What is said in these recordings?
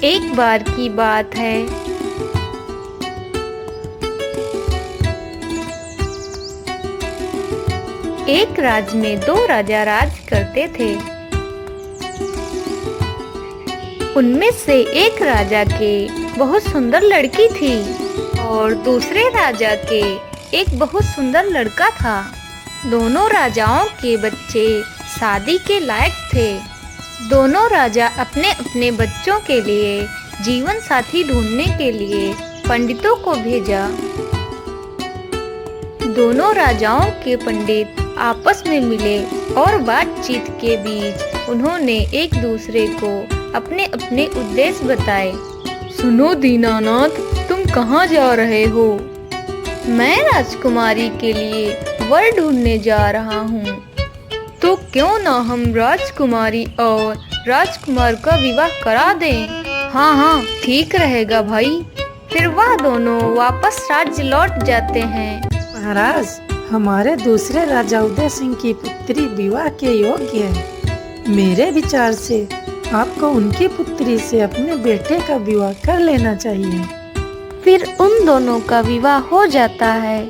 एक बार की बात है। एक राज्य में दो राजा राज करते थे। उनमें से एक राजा के बहुत सुंदर लड़की थी और दूसरे राजा के एक बहुत सुंदर लड़का था। दोनों राजाओं के बच्चे शादी के लायक थे। दोनों राजा अपने अपने बच्चों के लिए जीवन साथी ढूंढने के लिए पंडितों को भेजा। दोनों राजाओं के पंडित आपस में मिले और बातचीत के बीच उन्होंने एक दूसरे को अपने अपने उद्देश्य बताए। सुनो दीनानाथ, तुम कहाँ जा रहे हो? मैं राजकुमारी के लिए वर ढूंढने जा रहा हूँ। तो क्यों ना हम राजकुमारी और राजकुमार का विवाह करा दें? हाँ हाँ, ठीक रहेगा भाई। फिर वह दोनों वापस राज्य लौट जाते हैं। महाराज, हमारे दूसरे राजा उदय सिंह की पुत्री विवाह के योग्य है। मेरे विचार से आपको उनकी पुत्री से अपने बेटे का विवाह कर लेना चाहिए। फिर उन दोनों का विवाह हो जाता है।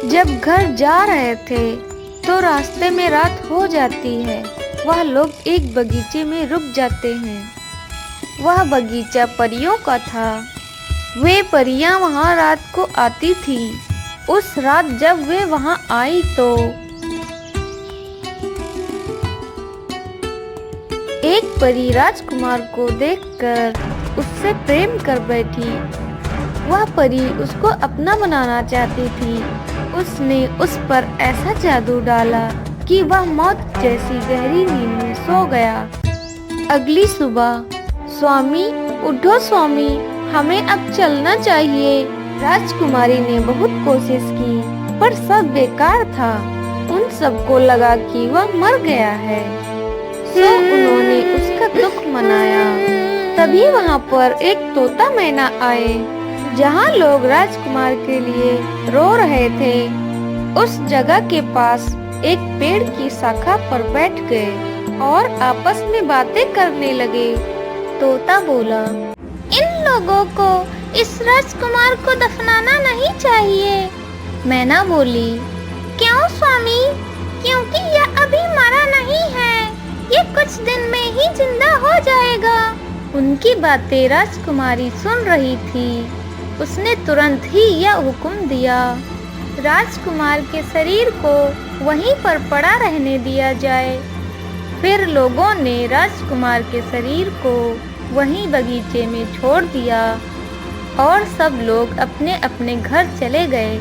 जब घर जा रहे थे तो रास्ते में रात हो जाती है। वह लोग एक बगीचे में रुक जाते हैं। वह बगीचा परियों का था। वे परियां वहां रात को आती थी। उस रात जब वे वहां आई तो एक परी राजकुमार को देखकर उससे प्रेम कर बैठी। वह परी उसको अपना बनाना चाहती थी। उसने उस पर ऐसा जादू डाला कि वह मौत जैसी गहरी नींद में सो गया। अगली सुबह, स्वामी उठो स्वामी, हमें अब चलना चाहिए। राजकुमारी ने बहुत कोशिश की पर सब बेकार था। उन सबको लगा कि वह मर गया है, तो उन्होंने उसका दुख मनाया। तभी वहाँ पर एक तोता मैना आए। जहाँ लोग राजकुमार के लिए रो रहे थे, उस जगह के पास एक पेड़ की शाखा पर बैठ गए और आपस में बातें करने लगे। तोता बोला, इन लोगों को इस राजकुमार को दफनाना नहीं चाहिए। मैना बोली, क्यों स्वामी? क्योंकि यह अभी मरा नहीं है, ये कुछ दिन में ही जिंदा हो जाएगा। उनकी बातें राजकुमारी सुन रही थी। उसने तुरंत ही यह हुक्म दिया, राजकुमार के शरीर को वहीं पर पड़ा रहने दिया जाए। फिर लोगों ने राजकुमार के शरीर को वहीं बगीचे में छोड़ दिया और सब लोग अपने अपने घर चले गए।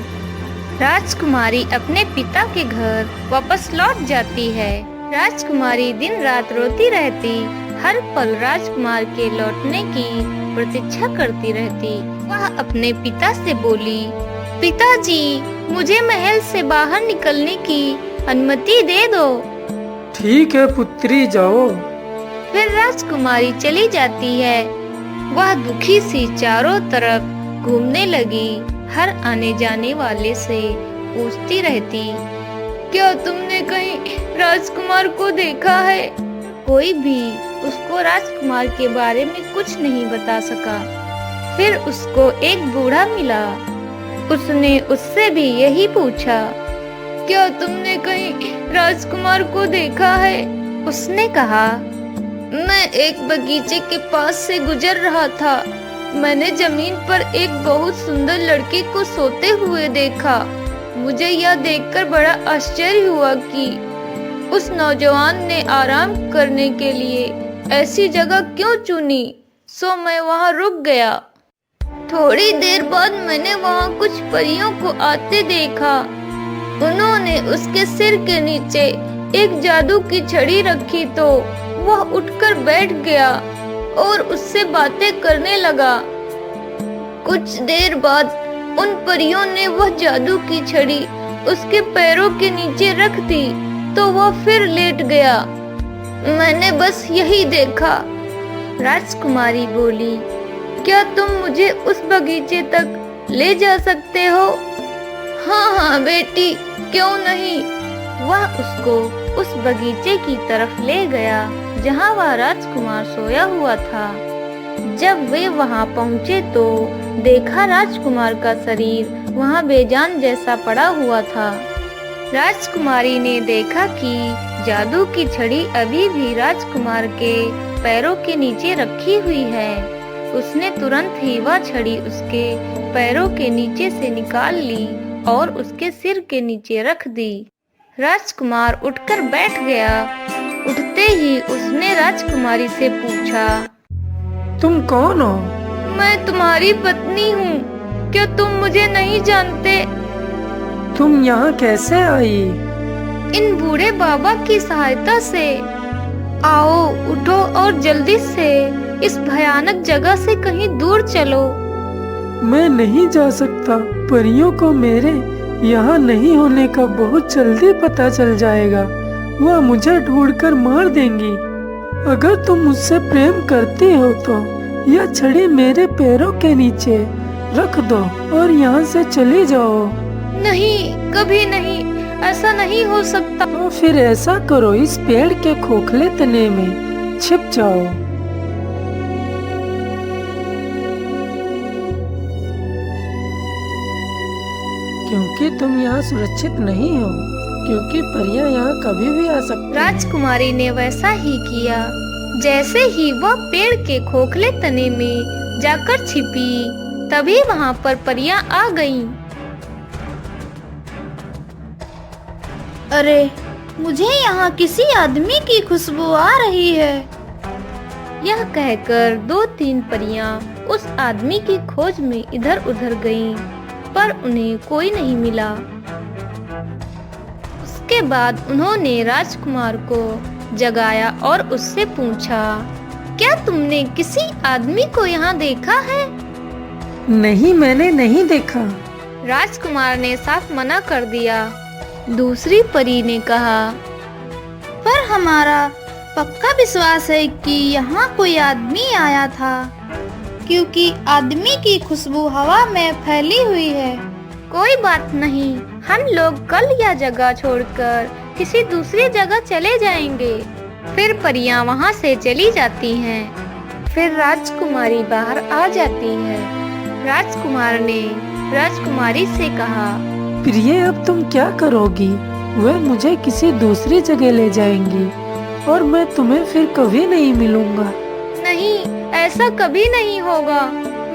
राजकुमारी अपने पिता के घर वापस लौट जाती है। राजकुमारी दिन रात रोती रहती, हर पल राजकुमार के लौटने की प्रतीक्षा करती रहती। वह अपने पिता से बोली, पिताजी, मुझे महल से बाहर निकलने की अनुमति दे दो। ठीक है पुत्री, जाओ। फिर राजकुमारी चली जाती है। वह दुखी सी चारों तरफ घूमने लगी। हर आने जाने वाले से पूछती रहती, क्या तुमने कहीं राजकुमार को देखा है? कोई भी उसको राजकुमार के बारे में कुछ नहीं बता सका। फिर उसको एक बूढ़ा मिला। उसने उससे भी यही पूछा, क्या तुमने कहीं राजकुमार को देखा है? उसने कहा, मैं एक बगीचे के पास से गुजर रहा था। मैंने जमीन पर एक बहुत सुंदर लड़की को सोते हुए देखा। मुझे यह देखकर बड़ा आश्चर्य हुआ कि उस नौजवान ने आराम करने के लिए ऐसी जगह क्यों चुनी। सो मैं वहां रुक गया। थोड़ी देर बाद मैंने वहां कुछ परियों को आते देखा। उन्होंने उसके सिर के नीचे एक जादू की छड़ी रखी तो वह उठकर बैठ गया और उससे बातें करने लगा। कुछ देर बाद उन परियों ने वह जादू की छड़ी उसके पैरों के नीचे रख दी तो वह फिर लेट गया। मैंने बस यही देखा। राजकुमारी बोली, क्या तुम मुझे उस बगीचे तक ले जा सकते हो? हाँ हाँ बेटी, क्यों नहीं। वह उसको उस बगीचे की तरफ ले गया जहाँ वह राजकुमार सोया हुआ था। जब वे वहां पहुंचे तो देखा राजकुमार का शरीर वहां बेजान जैसा पड़ा हुआ था। राजकुमारी ने देखा कि जादू की छड़ी अभी भी राजकुमार के पैरों के नीचे रखी हुई है। उसने तुरंत ही वह छड़ी उसके पैरों के नीचे से निकाल ली और उसके सिर के नीचे रख दी। राजकुमार उठकर बैठ गया। उठते ही उसने राजकुमारी से पूछा, तुम कौन हो? मैं तुम्हारी पत्नी हूँ। क्या तुम मुझे नहीं जानते? तुम यहाँ कैसे आई? इन बूढ़े बाबा की सहायता से। आओ, उठो और जल्दी से इस भयानक जगह से कहीं दूर चलो। मैं नहीं जा सकता। परियों को मेरे यहाँ नहीं होने का बहुत जल्दी पता चल जाएगा। वह मुझे ढूंढकर मार देंगी। अगर तुम मुझसे प्रेम करती हो तो यह छड़ी मेरे पैरों के नीचे रख दो और यहाँ से चली जाओ। नहीं, कभी नहीं, ऐसा नहीं हो सकता। तो फिर ऐसा करो, इस पेड़ के खोखले तने में छिप जाओ। क्योंकि तुम यहाँ सुरक्षित नहीं हो, क्योंकि परियां यहाँ कभी भी आ सकती हैं। राजकुमारी ने वैसा ही किया। जैसे ही वह पेड़ के खोखले तने में जाकर छिपी, तभी वहाँ पर परियां आ गईं। अरे, मुझे यहाँ किसी आदमी की खुशबू आ रही है। यह कहकर 2-3 परियां उस आदमी की खोज में इधर उधर गईं, पर उन्हें कोई नहीं मिला। उसके बाद उन्होंने राजकुमार को जगाया और उससे पूछा, क्या तुमने किसी आदमी को यहाँ देखा है? नहीं, मैंने नहीं देखा। राजकुमार ने साफ मना कर दिया। दूसरी परी ने कहा, पर हमारा पक्का विश्वास है कि यहाँ कोई आदमी आया था, क्योंकि आदमी की खुशबू हवा में फैली हुई है। कोई बात नहीं, हम लोग कल यह जगह छोड़कर किसी दूसरी जगह चले जाएंगे। फिर परियां वहां से चली जाती हैं। फिर राजकुमारी बाहर आ जाती है। राजकुमार ने राजकुमारी से कहा, प्रिय, अब तुम क्या करोगी? वह मुझे किसी दूसरी जगह ले जाएंगी और मैं तुम्हें फिर कभी नहीं मिलूंगा। नहीं, ऐसा कभी नहीं होगा।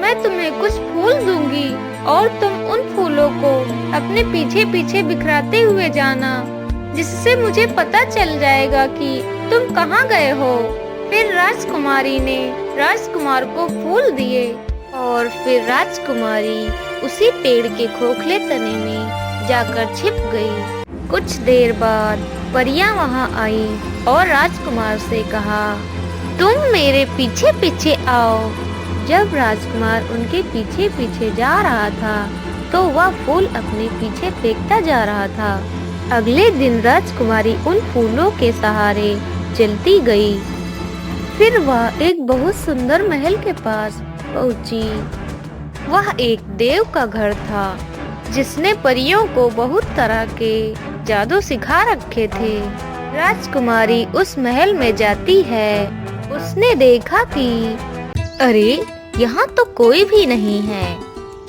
मैं तुम्हें कुछ फूल दूंगी और तुम उन फूलों को अपने पीछे पीछे बिखराते हुए जाना, जिससे मुझे पता चल जाएगा कि तुम कहाँ गए हो। फिर राजकुमारी ने राजकुमार को फूल दिए और फिर राजकुमारी उसी पेड़ के खोखले तने में जाकर छिप गई। कुछ देर बाद परियां वहां आई और राजकुमार से कहा, तुम मेरे पीछे पीछे आओ। जब राजकुमार उनके पीछे पीछे जा रहा था तो वह फूल अपने पीछे फेंकता जा रहा था। अगले दिन राजकुमारी उन फूलों के सहारे चलती गई। फिर वह एक बहुत सुंदर महल के पास पहुंची। वह एक देव का घर था, जिसने परियों को बहुत तरह के जादू सिखा रखे थे। राजकुमारी उस महल में जाती है। उसने देखा कि अरे, यहाँ तो कोई भी नहीं है।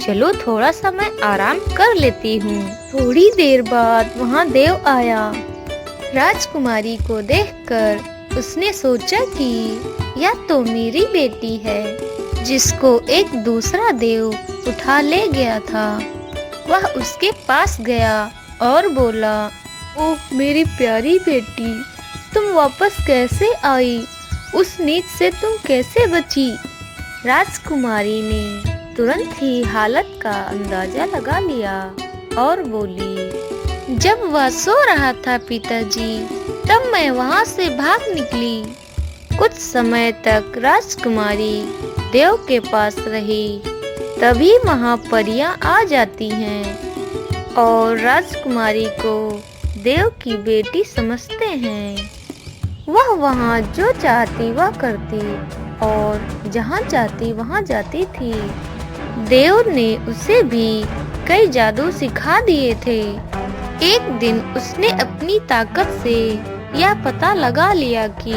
चलो थोड़ा सा मैं आराम कर लेती हूँ। थोड़ी देर बाद वहाँ देव आया। राजकुमारी को देखकर उसने सोचा कि यह तो मेरी बेटी है, जिसको एक दूसरा देव उठा ले गया था। वह उसके पास गया और बोला, ओह मेरी प्यारी बेटी, तुम वापस कैसे आई? उस नीच से तुम कैसे बची? राजकुमारी ने तुरंत ही हालत का अंदाजा लगा लिया और बोली, जब वह सो रहा था पिताजी, तब मैं वहाँ से भाग निकली। कुछ समय तक राजकुमारी देव के पास रही। तभी वहाँ परियां आ जाती हैं और राजकुमारी को देव की बेटी समझते हैं। वह वहाँ जो चाहती वह करती और जहाँ चाहती वहाँ जाती थी। देव ने उसे भी कई जादू सिखा दिए थे। एक दिन उसने अपनी ताकत से यह पता लगा लिया कि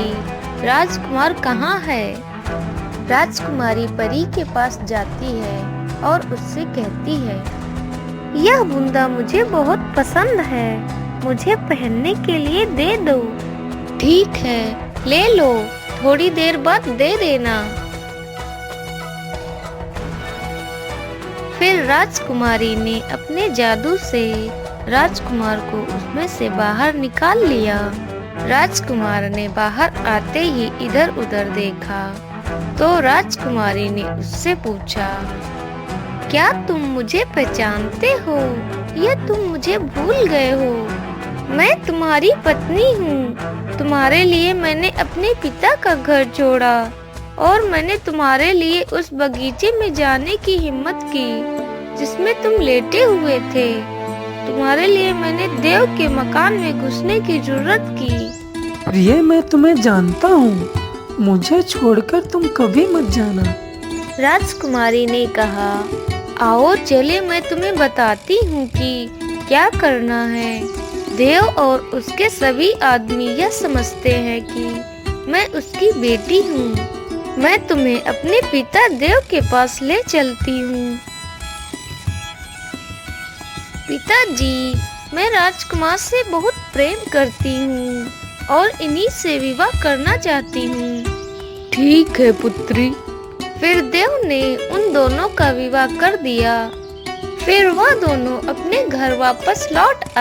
राजकुमार कहाँ है। राजकुमारी परी के पास जाती है और उससे कहती है, यह बूंदा मुझे बहुत पसंद है, मुझे पहनने के लिए दे दो। ठीक है, ले लो, थोड़ी देर बाद दे देना। फिर राजकुमारी ने अपने जादू से राजकुमार को उसमें से बाहर निकाल लिया। राजकुमार ने बाहर आते ही इधर उधर देखा तो राजकुमारी ने उससे पूछा, क्या तुम मुझे पहचानते हो या तुम मुझे भूल गए हो? मैं तुम्हारी पत्नी हूँ। तुम्हारे लिए मैंने अपने पिता का घर छोड़ा और मैंने तुम्हारे लिए उस बगीचे में जाने की हिम्मत की जिसमें तुम लेटे हुए थे। तुम्हारे लिए मैंने देव के मकान में घुसने की जुर्रत की। प्रिय, मैं तुम्हें जानता हूँ, मुझे छोड़कर तुम कभी मत जाना। राजकुमारी ने कहा, आओ चले, मैं तुम्हें बताती हूँ कि क्या करना है। देव और उसके सभी आदमी यह समझते हैं कि मैं उसकी बेटी हूँ। मैं तुम्हें अपने पिता देव के पास ले चलती हूँ। पिताजी, मैं राजकुमार से बहुत प्रेम करती हूँ और इन्हीं से विवाह करना चाहती हूँ। ठीक है पुत्री। फिर देव ने उन दोनों का विवाह कर दिया। फिर वह दोनों अपने घर वापस लौट आए।